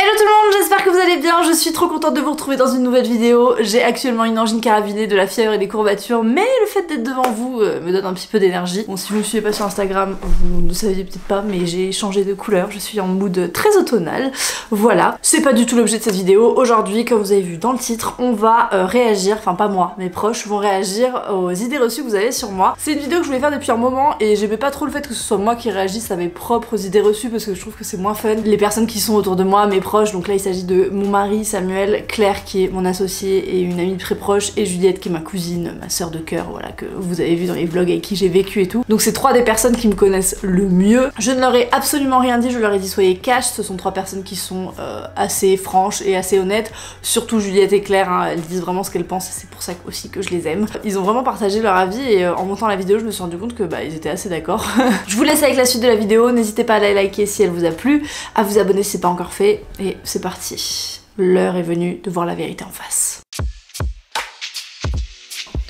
Hello tout le monde, j'espère que vous allez bien, je suis trop contente de vous retrouver dans une nouvelle vidéo. J'ai actuellement une angine caravinée, de la fièvre et des courbatures, mais le fait d'être devant vous me donne un petit peu d'énergie. Bon, si vous ne me suivez pas sur Instagram, vous ne saviez peut-être pas, mais j'ai changé de couleur, je suis en mood très automnal. Voilà, c'est pas du tout l'objet de cette vidéo. Aujourd'hui, comme vous avez vu dans le titre, on va réagir, enfin pas moi, mes proches vont réagir aux idées reçues que vous avez sur moi. C'est une vidéo que je voulais faire depuis un moment et j'aimais pas trop le fait que ce soit moi qui réagisse à mes propres idées reçues parce que je trouve que c'est moins fun. Les personnes qui sont autour de moi, mes proches, donc là il s'agit de mon mari Samuel, Claire qui est mon associée et une amie très proche, et Juliette qui est ma cousine, ma sœur de cœur, voilà, que vous avez vu dans les vlogs avec qui j'ai vécu et tout. Donc c'est trois des personnes qui me connaissent le mieux. Je ne leur ai absolument rien dit, je leur ai dit soyez cash, ce sont trois personnes qui sont assez franches et assez honnêtes, surtout Juliette et Claire, hein, elles disent vraiment ce qu'elles pensent et c'est pour ça aussi que je les aime. Ils ont vraiment partagé leur avis et en montant la vidéo je me suis rendu compte que ils étaient assez d'accord. Je vous laisse avec la suite de la vidéo, n'hésitez pas à la liker si elle vous a plu, à vous abonner si c'est pas encore fait, et c'est parti. L'heure est venue de voir la vérité en face.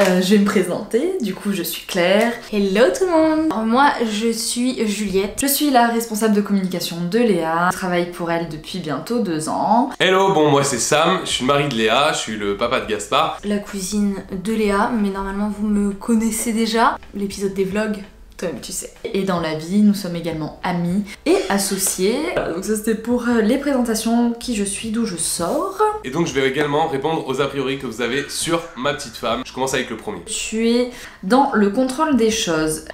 Je vais me présenter, du coup je suis Claire. Hello tout le monde. Alors, moi je suis Juliette. Je suis la responsable de communication de Léa. Je travaille pour elle depuis bientôt 2 ans. Hello, bon moi c'est Sam, je suis le mari de Léa, je suis le papa de Gaspard. La cousine de Léa, mais normalement vous me connaissez déjà. L'épisode des vlogs, toi-même tu sais. Et dans la vie, nous sommes également amis et associés. Voilà, donc ça c'était pour les présentations, qui je suis, d'où je sors. Et donc je vais également répondre aux a priori que vous avez sur ma petite femme. Je commence avec le premier. Tu es dans le contrôle des choses.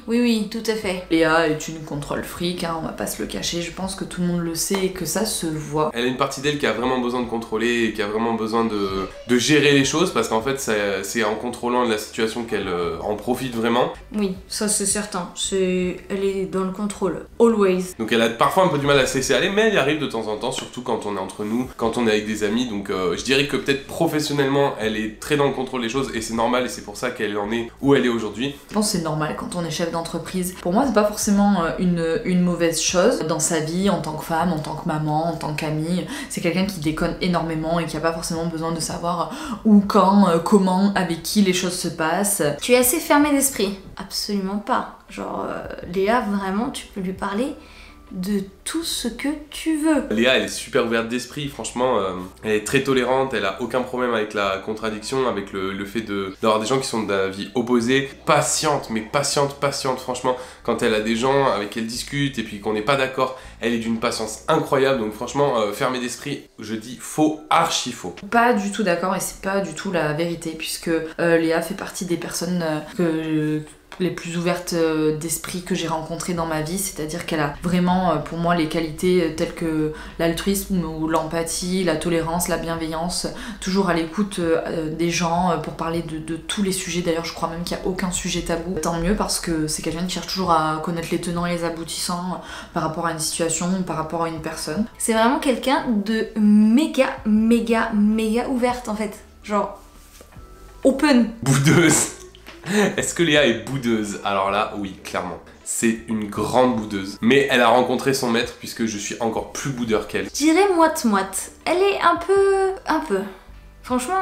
Oui, tout à fait. Léa est une contrôle freak, hein, on va pas se le cacher, je pense que tout le monde le sait et que ça se voit. Elle a une partie d'elle qui a vraiment besoin de contrôler et qui a vraiment besoin de gérer les choses, parce qu'en fait c'est en contrôlant la situation qu'elle en profite vraiment. Oui, ça c'est certain. Elle est dans le contrôle. Always. Donc elle a parfois un peu du mal à se laisser aller, mais elle y arrive de temps en temps, surtout quand on est entre nous, quand on est avec des amis. Donc je dirais que peut-être professionnellement elle est très dans le contrôle des choses et c'est normal et c'est pour ça qu'elle en est où elle est aujourd'hui. Je pense que c'est normal quand on est chef d'entreprise. Pour moi c'est pas forcément une mauvaise chose dans sa vie en tant que femme, en tant que maman, en tant qu'amie. C'est quelqu'un qui déconne énormément et qui a pas forcément besoin de savoir où, quand, comment, avec qui les choses se passent. Tu es assez fermé d'esprit. Absolument pas. Genre, Léa, vraiment, tu peux lui parler de tout ce que tu veux. Léa, elle est super ouverte d'esprit, franchement, elle est très tolérante, elle a aucun problème avec la contradiction, avec le fait d'avoir des gens qui sont d'avis opposés. Patiente, mais patiente, franchement, quand elle a des gens avec qui elle discute et puis qu'on n'est pas d'accord, elle est d'une patience incroyable, donc franchement, fermé d'esprit, je dis faux, archi faux. Pas du tout d'accord et c'est pas du tout la vérité, puisque Léa fait partie des personnes les plus ouvertes d'esprit que j'ai rencontrées dans ma vie, c'est-à-dire qu'elle a vraiment pour moi les qualités telles que l'altruisme ou l'empathie, la tolérance, la bienveillance, toujours à l'écoute des gens pour parler de tous les sujets. D'ailleurs je crois même qu'il n'y a aucun sujet tabou. Tant mieux, parce que c'est quelqu'un qui cherche toujours à connaître les tenants et les aboutissants par rapport à une situation, par rapport à une personne. C'est vraiment quelqu'un de méga ouverte en fait. Genre open. Boudeuse. Est-ce que Léa est boudeuse? Alors là, oui, clairement. C'est une grande boudeuse. Mais elle a rencontré son maître puisque je suis encore plus boudeur qu'elle. Je dirais moite-moite. Elle est un peu. Franchement,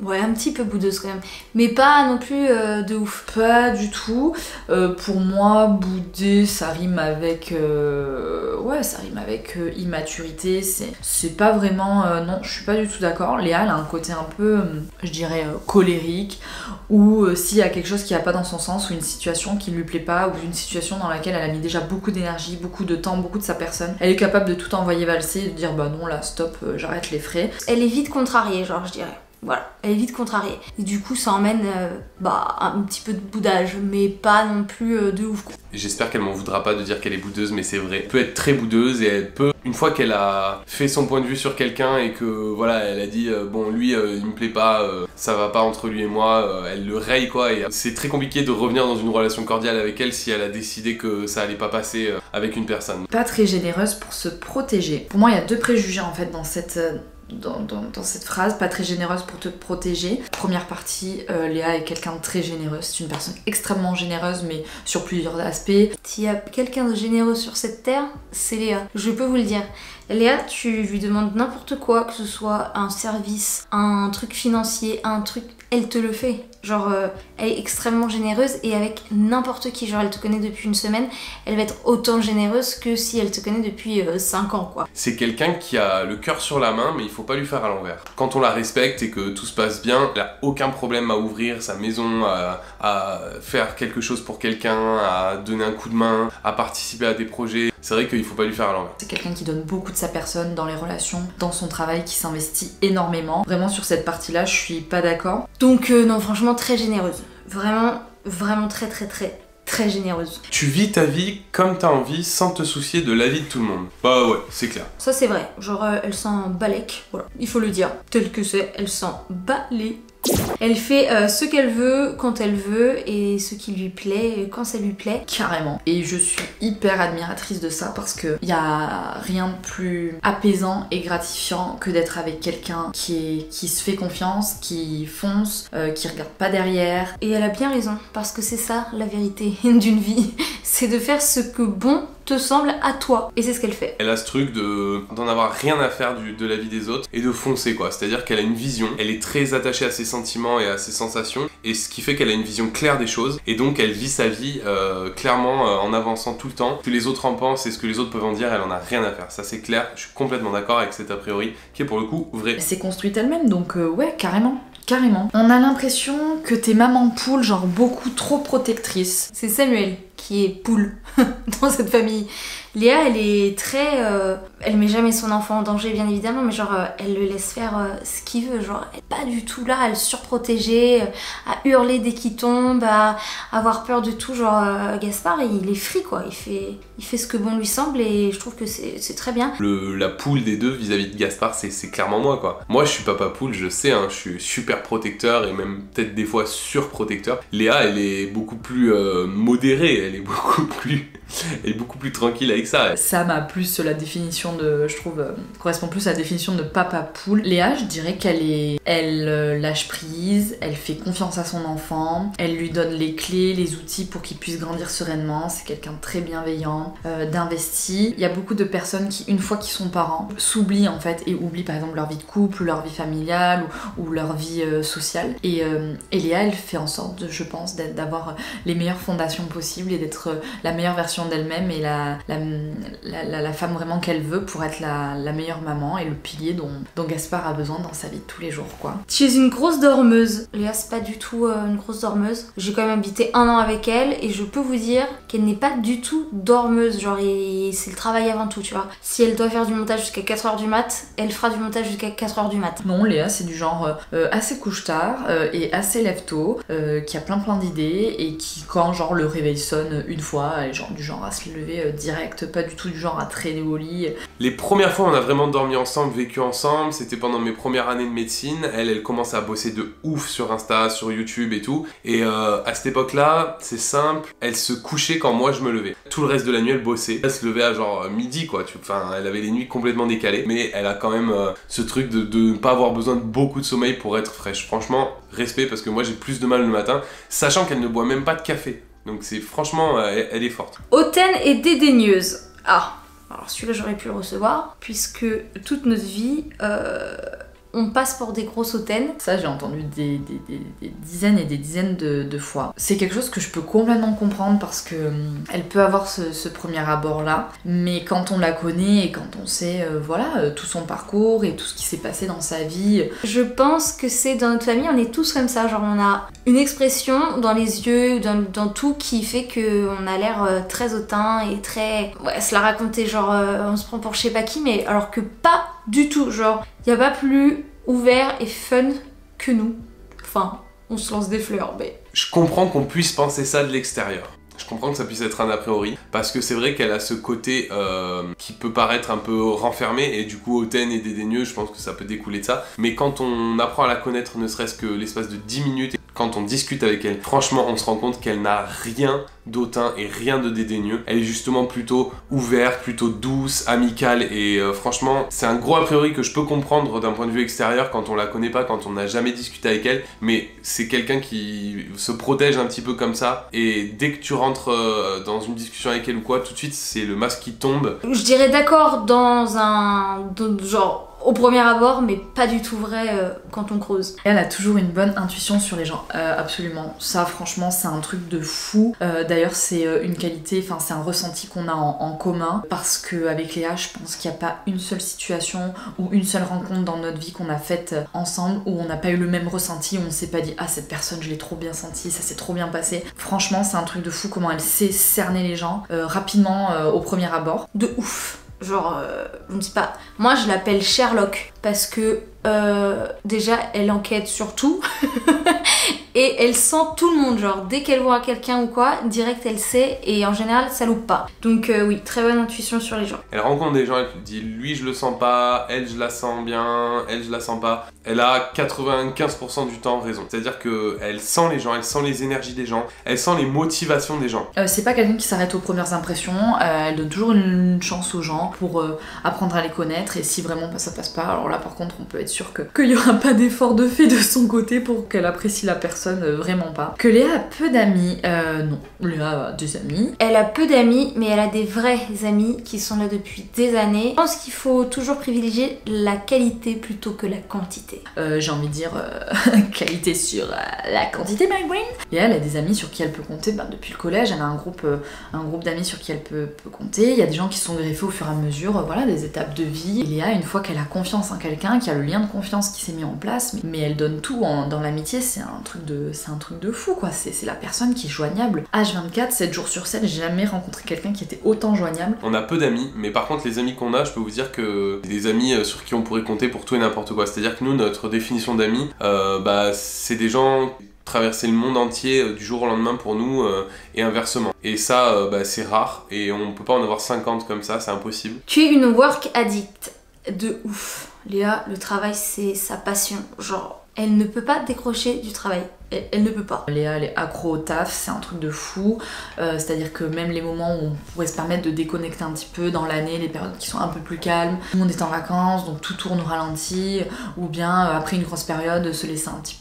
ouais, un petit peu boudeuse quand même. Mais pas non plus de ouf. Pas du tout. Pour moi, bouder, ça rime avec... ça rime avec immaturité. C'est pas vraiment... non, je suis pas du tout d'accord. Léa, elle a un côté un peu, je dirais, colérique. Ou s'il y a quelque chose qui va pas dans son sens, ou une situation qui lui plaît pas, ou une situation dans laquelle elle a mis déjà beaucoup d'énergie, beaucoup de temps, beaucoup de sa personne, elle est capable de tout envoyer valser et de dire bah non là stop, j'arrête les frais. Elle est vite contrariée, genre je dirais. Voilà, elle est vite contrariée. Et du coup ça emmène un petit peu de boudage, mais pas non plus de ouf quoi. J'espère qu'elle m'en voudra pas de dire qu'elle est boudeuse, mais c'est vrai. Elle peut être très boudeuse et elle peut, une fois qu'elle a fait son point de vue sur quelqu'un et que voilà, elle a dit bon lui il me plaît pas, ça va pas entre lui et moi, elle le raye quoi, et c'est très compliqué de revenir dans une relation cordiale avec elle si elle a décidé que ça allait pas passer avec une personne. Pas très généreuse pour se protéger. Pour moi il y a deux préjugés en fait dans cette... Dans cette phrase, pas très généreuse pour te protéger. Première partie, Léa est quelqu'un de très généreux, c'est une personne extrêmement généreuse mais sur plusieurs aspects. S'il y a quelqu'un de généreux sur cette terre, c'est Léa, je peux vous le dire. Léa, tu lui demandes n'importe quoi, que ce soit un service, un truc financier, un truc, elle te le fait. Genre, elle est extrêmement généreuse et avec n'importe qui. Genre, elle te connaît depuis une semaine, elle va être autant généreuse que si elle te connaît depuis 5 ans, quoi. C'est quelqu'un qui a le cœur sur la main, mais il faut pas lui faire à l'envers. Quand on la respecte et que tout se passe bien, elle a aucun problème à ouvrir sa maison, à faire quelque chose pour quelqu'un, à donner un coup de main, à participer à des projets. C'est vrai qu'il faut pas lui faire à l'envers. C'est quelqu'un qui donne beaucoup de sa personne dans les relations, dans son travail, qui s'investit énormément. Vraiment, sur cette partie-là, je suis pas d'accord. Donc non, franchement, très généreuse. Vraiment très généreuse. Tu vis ta vie comme t'as envie sans te soucier de l'avis de tout le monde. Bah ouais, c'est clair. Ça c'est vrai, genre elle s'en balèque, voilà, il faut le dire, tel que c'est, elle s'en balèque. Elle fait ce qu'elle veut, quand elle veut, et ce qui lui plaît, quand ça lui plaît. Carrément. Et je suis hyper admiratrice de ça parce que y a rien de plus apaisant et gratifiant que d'être avec quelqu'un qui se fait confiance, qui fonce, qui regarde pas derrière. Et elle a bien raison, parce que c'est ça la vérité d'une vie, c'est de faire ce que bon te semble à toi. Et c'est ce qu'elle fait. Elle a ce truc d'en avoir rien à faire de la vie des autres et de foncer quoi. C'est-à-dire qu'elle a une vision, elle est très attachée à ses sentiments et à ses sensations et ce qui fait qu'elle a une vision claire des choses et donc elle vit sa vie clairement en avançant tout le temps. Ce que les autres en pensent et ce que les autres peuvent en dire, elle en a rien à faire. Ça c'est clair, je suis complètement d'accord avec cet a priori qui est pour le coup vrai. Elle s'est construite elle-même donc ouais, carrément. Carrément. On a l'impression que t'es maman poule, genre beaucoup trop protectrice. C'est Samuel qui est poule dans cette famille. Léa, elle est très... elle met jamais son enfant en danger, bien évidemment, mais genre, elle le laisse faire ce qu'il veut. Genre, elle est pas du tout là à le surprotéger, à hurler dès qu'il tombe, à avoir peur de tout. Genre, Gaspard, il est free, quoi. Il fait ce que bon lui semble et je trouve que c'est très bien. La poule des deux vis-à-vis de Gaspard, c'est clairement moi, quoi. Moi, je suis papa poule, je sais, hein, je suis super protecteur et même peut-être des fois surprotecteur. Léa, elle est beaucoup plus modérée, elle est beaucoup plus tranquille avec ça. Sam a plus la définition de, je trouve, correspond plus à la définition de papa poule. Léa, je dirais elle lâche prise, elle fait confiance à son enfant, elle lui donne les clés, les outils pour qu'il puisse grandir sereinement. C'est quelqu'un de très bienveillant, d'investi. Il y a beaucoup de personnes qui, une fois qu'ils sont parents, s'oublient en fait et oublient par exemple leur vie de couple, ou leur vie familiale ou leur vie sociale. Et Léa, elle fait en sorte, je pense, d'avoir les meilleures fondations possibles et d'être la meilleure version d'elle-même et la femme vraiment qu'elle veut pour être la meilleure maman et le pilier dont Gaspard a besoin dans sa vie de tous les jours, quoi. Tu es une grosse dormeuse. Léa, c'est pas du tout une grosse dormeuse. J'ai quand même habité 1 an avec elle et je peux vous dire qu'elle n'est pas du tout dormeuse. Genre, c'est le travail avant tout, tu vois. Si elle doit faire du montage jusqu'à 4h du mat, elle fera du montage jusqu'à 4h du mat. Non, Léa, c'est du genre assez couche-tard et assez lève-tôt, qui a plein d'idées et qui, quand genre le réveil sonne une fois, elle est genre du genre à se lever direct, pas du tout du genre à traîner au lit. Les premières fois on a vraiment dormi ensemble, vécu ensemble, c'était pendant mes premières années de médecine. Elle commence à bosser de ouf sur Insta, sur YouTube et tout. Et à cette époque-là, c'est simple, elle se couchait quand moi je me levais. Tout le reste de la nuit elle bossait. Elle se levait à genre midi quoi, enfin elle avait les nuits complètement décalées. Mais elle a quand même ce truc de ne pas avoir besoin de beaucoup de sommeil pour être fraîche. Franchement, respect parce que moi j'ai plus de mal le matin, sachant qu'elle ne boit même pas de café. Donc c'est franchement, elle est forte. Hautaine et dédaigneuse. Ah, alors celui-là j'aurais pu le recevoir, puisque toute notre vie, on passe pour des grosses hautaines. Ça, j'ai entendu des dizaines et des dizaines de fois. C'est quelque chose que je peux complètement comprendre parce que elle peut avoir ce premier abord-là, mais quand on la connaît et quand on sait, voilà, tout son parcours et tout ce qui s'est passé dans sa vie... Je pense que c'est dans notre famille, on est tous comme ça, genre on a une expression dans les yeux, dans tout qui fait qu'on a l'air très hautain et très... Ouais, se la raconter, genre on se prend pour je sais pas qui, mais alors que pas du tout, genre y a pas plus ouvert et fun que nous. Enfin, on se lance des fleurs, mais... Je comprends qu'on puisse penser ça de l'extérieur. Je comprends que ça puisse être un a priori, parce que c'est vrai qu'elle a ce côté qui peut paraître un peu renfermé, et du coup hautaine et dédaigneux, je pense que ça peut découler de ça. Mais quand on apprend à la connaître, ne serait-ce que l'espace de 10 minutes, quand on discute avec elle, franchement on se rend compte qu'elle n'a rien d'autant et rien de dédaigneux. Elle est justement plutôt ouverte, plutôt douce, amicale, et franchement c'est un gros a priori que je peux comprendre d'un point de vue extérieur quand on la connaît pas, quand on n'a jamais discuté avec elle, mais c'est quelqu'un qui se protège un petit peu comme ça, et dès que tu rentres dans une discussion avec elle ou quoi, tout de suite c'est le masque qui tombe. Je dirais d'accord dans un... genre... au premier abord, mais pas du tout vrai quand on creuse. Elle a toujours une bonne intuition sur les gens, absolument. Ça, franchement, c'est un truc de fou. D'ailleurs, c'est une qualité, enfin, c'est un ressenti qu'on a en commun, parce qu'avec Léa, je pense qu'il n'y a pas une seule situation ou une seule rencontre dans notre vie qu'on a faite ensemble où on n'a pas eu le même ressenti, où on s'est pas dit ah cette personne je l'ai trop bien senti, ça s'est trop bien passé. Franchement, c'est un truc de fou comment elle sait cerner les gens rapidement au premier abord. De ouf. Genre, je ne sais pas, moi je l'appelle Sherlock parce que déjà elle enquête sur tout et elle sent tout le monde, genre dès qu'elle voit quelqu'un ou quoi, direct elle sait et en général ça loupe pas. Donc oui, très bonne intuition sur les gens. Elle rencontre des gens, elle dit lui je le sens pas, elle je la sens bien, elle je la sens pas. Elle a 95% du temps raison. C'est-à-dire qu'elle sent les gens, elle sent les énergies des gens, elle sent les motivations des gens. C'est pas quelqu'un qui s'arrête aux premières impressions, elle donne toujours une chance aux gens pour apprendre à les connaître et si vraiment ça passe pas, alors là par contre on peut être sûr qu'il y aura pas d'effort de fait de son côté pour qu'elle apprécie la personne, vraiment pas. Que Léa a peu d'amis, non, Léa a des amis. Elle a peu d'amis mais elle a des vrais amis qui sont là depuis des années. Je pense qu'il faut toujours privilégier la qualité plutôt que la quantité. J'ai envie de dire qualité sur la quantité, my brain. Léa elle a des amis sur qui elle peut compter depuis le collège, elle a un groupe d'amis sur qui elle peut compter. Il y a des gens qui sont greffés au fur et à mesure, voilà, des étapes de vie. Et Léa, une fois qu'elle a confiance en quelqu'un, qu'il y a le lien de confiance qui s'est mis en place, mais elle donne tout dans l'amitié, c'est un truc de fou quoi, c'est la personne qui est joignable. H24, 7 jours sur 7, j'ai jamais rencontré quelqu'un qui était autant joignable. On a peu d'amis, mais par contre les amis qu'on a, je peux vous dire que c'est des amis sur qui on pourrait compter pour tout et n'importe quoi. C'est-à-dire que nous, notre définition d'amis, c'est des gens traverser le monde entier du jour au lendemain pour nous et inversement. Et ça, c'est rare et on peut pas en avoir 50 comme ça, c'est impossible. Tu es une work addict de ouf. Léa, le travail c'est sa passion. Genre, elle ne peut pas décrocher du travail. Elle ne peut pas. Léa, elle est accro au taf, c'est un truc de fou. C'est-à-dire que même les moments où on pourrait se permettre de déconnecter un petit peu dans l'année, les périodes qui sont un peu plus calmes, tout le monde est en vacances, donc tout tourne au ralenti, ou bien après une grosse période, se laisser un petit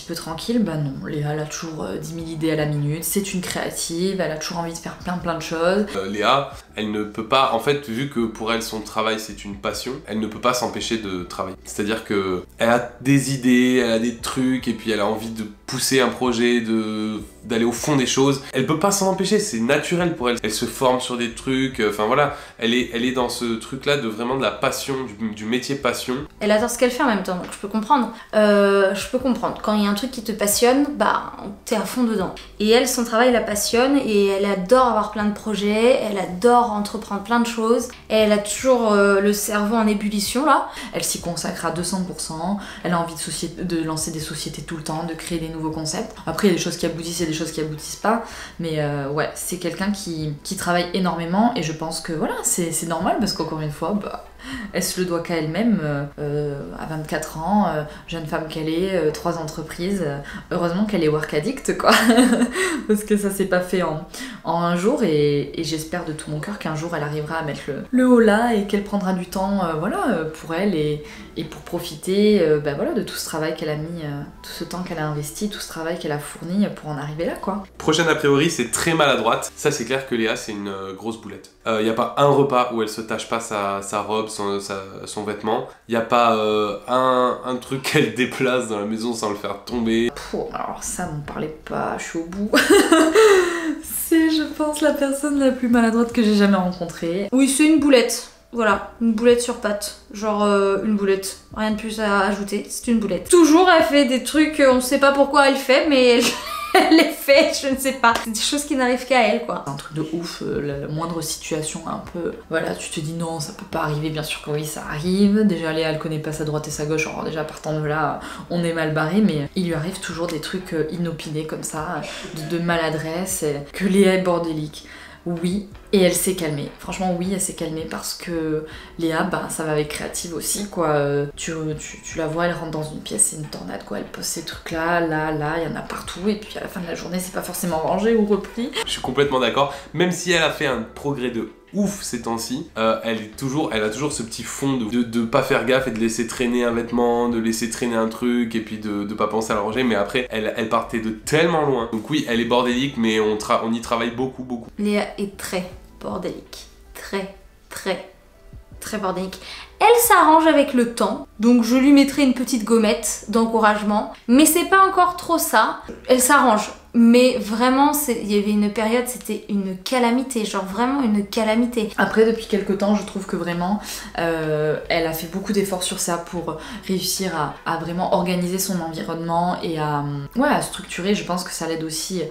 peu tranquille, bah non. Léa, elle a toujours 10 000 idées à la minute, c'est une créative, elle a toujours envie de faire plein de choses. Léa, elle ne peut pas, en fait, vu que pour elle son travail c'est une passion, elle ne peut pas s'empêcher de travailler. C'est-à-dire que elle a des idées, elle a des trucs, et puis elle a envie de pousser un projet, d'aller au fond des choses. Elle peut pas s'en empêcher, c'est naturel pour elle. Elle se forme sur des trucs, enfin voilà, elle est dans ce truc-là de vraiment de la passion, du métier passion. Elle adore ce qu'elle fait en même temps, donc je peux comprendre. Quand il y a un truc qui te passionne, bah t'es à fond dedans. Et elle, son travail la passionne et elle adore avoir plein de projets, elle adore entreprendre plein de choses. Et elle a toujours le cerveau en ébullition là. Elle s'y consacre à 200%, elle a envie de lancer des sociétés tout le temps, de créer des nouveaux concepts. Après il y a des choses qui aboutissent et des choses qui aboutissent pas, mais ouais, c'est quelqu'un qui travaille énormément et je pense que voilà, c'est normal parce qu'encore une fois, elle se le doit qu'à elle-même, à 24 ans, jeune femme qu'elle est, 3 entreprises, heureusement qu'elle est work addict quoi, parce que ça s'est pas fait en un jour et j'espère de tout mon cœur qu'un jour elle arrivera à mettre le haut là et qu'elle prendra du temps pour elle et pour profiter de tout ce travail qu'elle a mis, tout ce temps qu'elle a investi, tout ce travail qu'elle a fourni pour en arriver là quoi. Prochaine a priori, c'est très maladroite. Ça c'est clair que Léa c'est une grosse boulette. Y a pas un repas où elle se tâche pas sa robe, son vêtement. Y a pas un truc qu'elle déplace dans la maison sans le faire tomber. Alors ça m'en parlez pas, je suis au bout. C'est je pense la personne la plus maladroite que j'ai jamais rencontrée. Oui, c'est une boulette. Voilà, une boulette sur pattes. Genre une boulette. Rien de plus à ajouter, c'est une boulette. Toujours elle fait des trucs, on sait pas pourquoi elle fait, mais elle les fait, je ne sais pas. C'est des choses qui n'arrivent qu'à elle quoi. C'est un truc de ouf, la moindre situation un peu... Voilà, tu te dis non, ça peut pas arriver, bien sûr que oui, ça arrive. Déjà Léa, elle connaît pas sa droite et sa gauche, alors déjà partant de là, on est mal barré, mais il lui arrive toujours des trucs inopinés comme ça, de maladresse, que Léa est bordélique. Oui, et elle s'est calmée. Franchement, oui, elle s'est calmée parce que Léa, ça va avec créative aussi, quoi. Tu la vois, elle rentre dans une pièce, c'est une tornade, quoi. Elle pose ces trucs-là, là, il y en a partout, et puis à la fin de la journée, c'est pas forcément rangé ou repris. Je suis complètement d'accord. Même si elle a fait un progrès de ouf ces temps-ci, elle a toujours ce petit fond de pas faire gaffe et de laisser traîner un vêtement, de laisser traîner un truc et puis de pas penser à le ranger, mais après elle partait de tellement loin. Donc oui, elle est bordélique, mais on y travaille beaucoup. Léa est très bordélique, très bordélique. Elle s'arrange avec le temps, donc je lui mettrai une petite gommette d'encouragement, mais c'est pas encore trop ça. Elle s'arrange. Mais vraiment, il y avait une période, c'était une calamité, genre vraiment une calamité. Après, depuis quelques temps, je trouve que vraiment, elle a fait beaucoup d'efforts sur ça pour réussir à vraiment organiser son environnement et à structurer. Je pense que ça l'aide aussi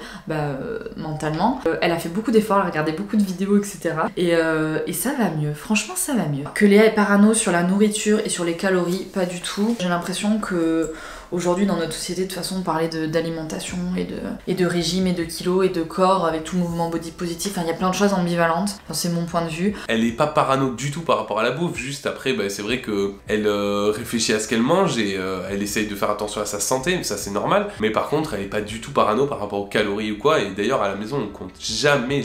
mentalement. Elle a fait beaucoup d'efforts, elle a regardé beaucoup de vidéos, etc. Et ça va mieux, franchement ça va mieux. Que Léa est parano sur la nourriture et sur les calories, pas du tout. J'ai l'impression que aujourd'hui dans notre société, de toute façon, parler d'alimentation et de régime et de kilos et de corps avec tout le mouvement body positif, il y a plein de choses ambivalentes, enfin, c'est mon point de vue. Elle est pas parano du tout par rapport à la bouffe, juste après c'est vrai qu'elle réfléchit à ce qu'elle mange et elle essaye de faire attention à sa santé, mais ça c'est normal, mais par contre elle est pas du tout parano par rapport aux calories ou quoi, et d'ailleurs à la maison on compte jamais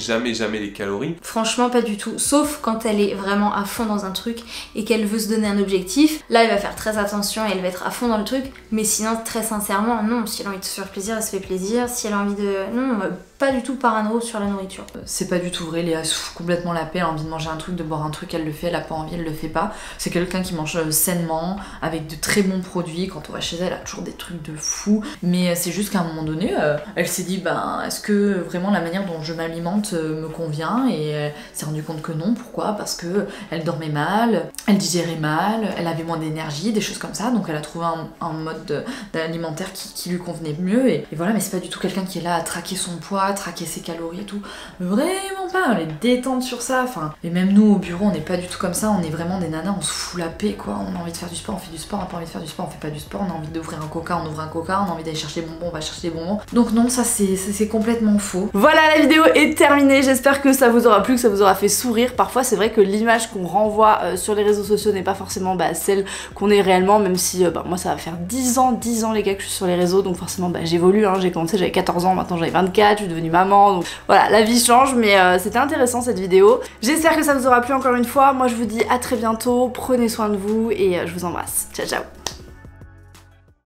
les calories. Franchement pas du tout, sauf quand elle est vraiment à fond dans un truc et qu'elle veut se donner un objectif, là elle va faire très attention et elle va être à fond dans le truc, mais sinon très sincèrement non, si elle a envie de se faire plaisir, elle se fait plaisir, si elle a envie de... Non, pas du tout parano sur la nourriture. C'est pas du tout vrai, Léa souffle complètement la paix, elle a envie de manger un truc, de boire un truc, elle le fait, elle a pas envie, elle le fait pas. C'est quelqu'un qui mange sainement, avec de très bons produits, quand on va chez elle, elle a toujours des trucs de fou, mais c'est juste qu'à un moment donné, elle s'est dit, est-ce que vraiment la manière dont je m'alimente me convient, et elle s'est rendue compte que non, pourquoi? Parce que elle dormait mal, elle digérait mal, elle avait moins d'énergie, des choses comme ça, donc elle a trouvé un mode alimentaire qui lui convenait mieux, et voilà, mais c'est pas du tout quelqu'un qui est là à traquer son poids, traquer ses calories et tout, vraiment pas, on est détente sur ça, enfin, et même nous au bureau on n'est pas du tout comme ça, on est vraiment des nanas, on se fout la paix quoi, on a envie de faire du sport, on fait du sport, on a pas envie de faire du sport, on fait pas du sport, on a envie d'ouvrir un coca, on ouvre un coca, on a envie d'aller chercher des bonbons, on va chercher des bonbons, donc non, ça c'est complètement faux. Voilà, la vidéo est terminée, j'espère que ça vous aura plu, que ça vous aura fait sourire. Parfois c'est vrai que l'image qu'on renvoie sur les réseaux sociaux n'est pas forcément celle qu'on est réellement, même si moi ça va faire 10 ans les gars que je suis sur les réseaux, donc forcément j'évolue, j'ai commencé, j'avais 14 ans, maintenant j'avais 24, je suis devenue maman, donc voilà, la vie change, mais c'était intéressant cette vidéo. J'espère que ça vous aura plu encore une fois. Moi je vous dis à très bientôt, prenez soin de vous et je vous embrasse. Ciao ciao.